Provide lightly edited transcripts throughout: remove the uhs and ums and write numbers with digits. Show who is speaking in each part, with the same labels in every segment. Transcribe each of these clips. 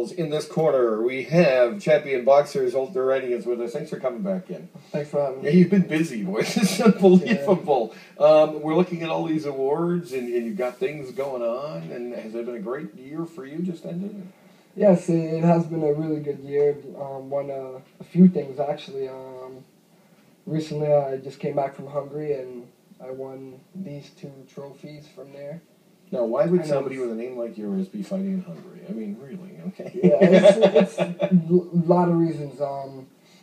Speaker 1: titles. In this corner, we have champion boxer Zsolt Daranyi is with us. Thanks for coming back in.
Speaker 2: Thanks for having me.
Speaker 1: Yeah, you've been busy, boys. It's unbelievable. We're looking at all these awards, and you've got things going on. And has it been a great year for you? Just ended.
Speaker 2: Yes, it has been a really good year. Won a few things actually. Recently, I just came back from Hungary, and I won these 2 trophies from there.
Speaker 1: Now, why would somebody with a name like yours be fighting in Hungary? I mean, really, okay.
Speaker 2: Yeah, it's a lot of reasons.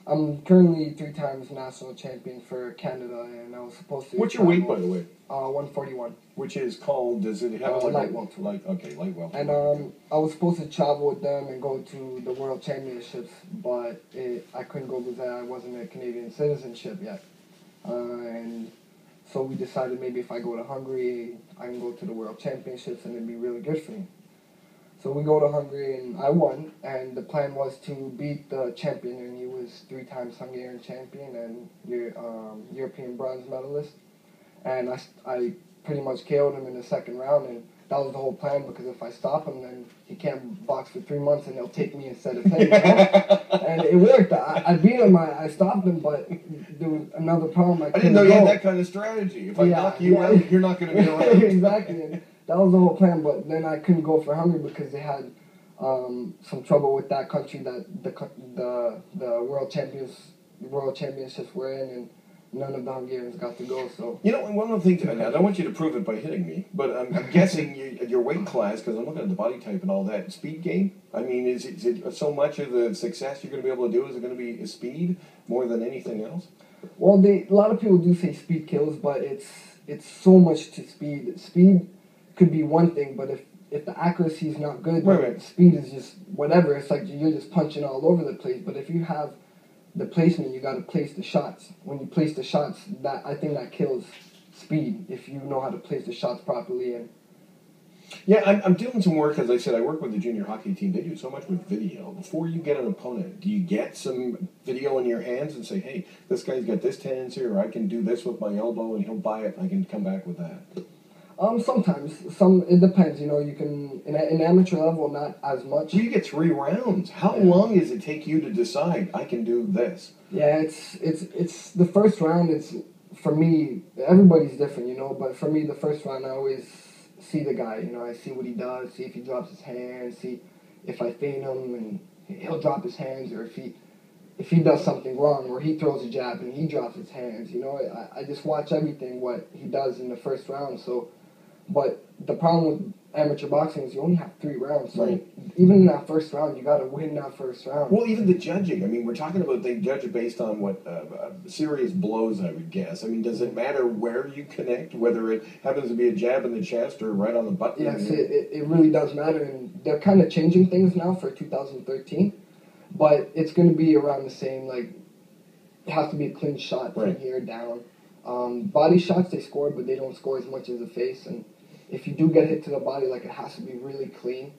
Speaker 2: I'm currently 3 times national champion for Canada, and I was supposed to.
Speaker 1: What's your weight, by the way?
Speaker 2: 141.
Speaker 1: Which is called, does it have like
Speaker 2: light welter.
Speaker 1: Light welter.
Speaker 2: And I was supposed to travel with them and go to the World Championships, but I couldn't go because I wasn't a Canadian citizenship yet. And so we decided maybe if I go to Hungary, I can go to the World Championships and it'd be really good for me. So we go to Hungary and I won, and the plan was to beat the champion, and he was 3 times Hungarian champion and European bronze medalist. And I pretty much KO'd him in the second round, and that was the whole plan, because if I stop him, then he can't box for 3 months and they'll take me instead of him. You know? And it worked. I beat him, I stopped him, but there was another problem. I
Speaker 1: didn't know you had that kind of strategy. If I knock you out, you're not going to be around.
Speaker 2: Exactly. And that was the whole plan, but then I couldn't go for Hungary because they had some trouble with that country that the World Championships were in, and none of the Hungarians got to go. So
Speaker 1: one of the things, and I don't want you to prove it by hitting me, but I'm guessing your weight class, because I'm looking at the body type and all that, speed game. I mean, is it so much of the success you're going to be able to do? Is it going to be speed more than anything else?
Speaker 2: Well, a lot of people do say speed kills, but it's so much to speed. Speed could be one thing, but if the accuracy is not good,
Speaker 1: right.
Speaker 2: Speed is just whatever. It's like you're just punching all over the place. But if you have the placement, you got to place the shots. When you place the shots, I think that kills speed, if you know how to place the shots properly. And
Speaker 1: yeah, I'm doing some work. As I said, I work with the junior hockey team. They do so much with video. Before you get an opponent, do you get some video in your hands and say, hey, this guy's got this tendency, or I can do this with my elbow, and he'll buy it, and I can come back with that?
Speaker 2: Sometimes. It depends. You can, in amateur level, not as much.
Speaker 1: Well, you get 3 rounds. How long does it take you to decide, I can do this?
Speaker 2: Yeah, it's the first round. It's, for me, everybody's different, but for me, the first round, I always see the guy. I see what he does, see if he drops his hands, see if I feint him and he'll drop his hands, or if he does something wrong, or he throws a jab and he drops his hands. I just watch everything what he does in the first round. So, but the problem with amateur boxing is you only have 3 rounds. So even in that first round, you got to win that first round.
Speaker 1: Well, even the judging. I mean, we're talking about they judge it based on what serious blows, I would guess. I mean, does it matter where you connect, whether it happens to be a jab in the chest or right on the button?
Speaker 2: Yes, it really does matter, and they're kind of changing things now for 2013. But it's going to be around the same. Like, it has to be a clean shot from here down. Body shots they score, but they don't score as much as the face. And if you do get hit to the body, like, it has to be really clean.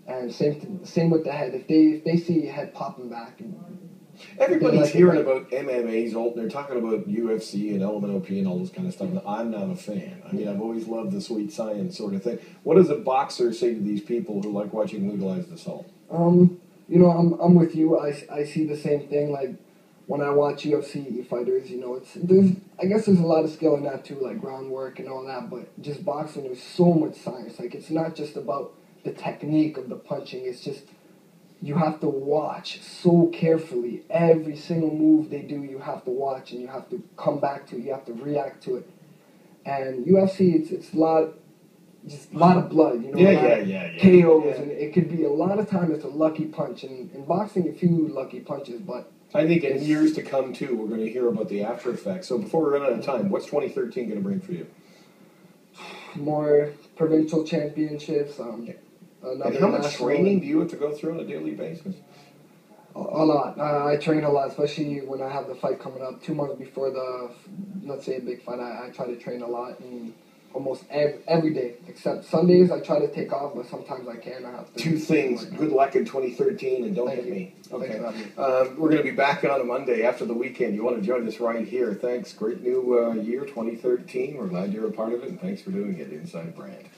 Speaker 2: And same with the head. If they see your head popping back,
Speaker 1: everybody's hearing about MMA, Zsolt. They're talking about UFC and LMNOP and all this kind of stuff. I'm not a fan. I mean, I've always loved the sweet science sort of thing. What does a boxer say to these people who like watching legalized assault?
Speaker 2: I'm with you. I see the same thing. Like, when I watch UFC fighters, I guess there's a lot of skill in that too, like groundwork and all that. But just boxing, there's so much science. Like, it's not just about the technique of the punching. It's just you have to watch so carefully every single move they do. You have to watch, and you have to come back to it. You have to react to it. And UFC, it's a lot. Just a lot of blood,
Speaker 1: Yeah.
Speaker 2: KOs, and it could be a lot of time. It's a lucky punch, and in boxing, a few lucky punches. But
Speaker 1: I think in years to come too, we're going to hear about the after effects. So before we run out of time, what's 2013 going to bring for you?
Speaker 2: More provincial championships.
Speaker 1: And how much training do you have to go through on a daily basis?
Speaker 2: A lot. I train a lot, especially when I have the fight coming up. 2 months before let's say a big fight, I try to train a lot, and almost every day, except Sundays. I try to take off, but sometimes I can't. I have to.
Speaker 1: 2 things. Good luck in 2013, and don't hit me. Okay. We're going to be back on a Monday after the weekend. You want to join us right here. Thanks. Great new year, 2013. We're glad you're a part of it, and thanks for doing it, Inside Brand.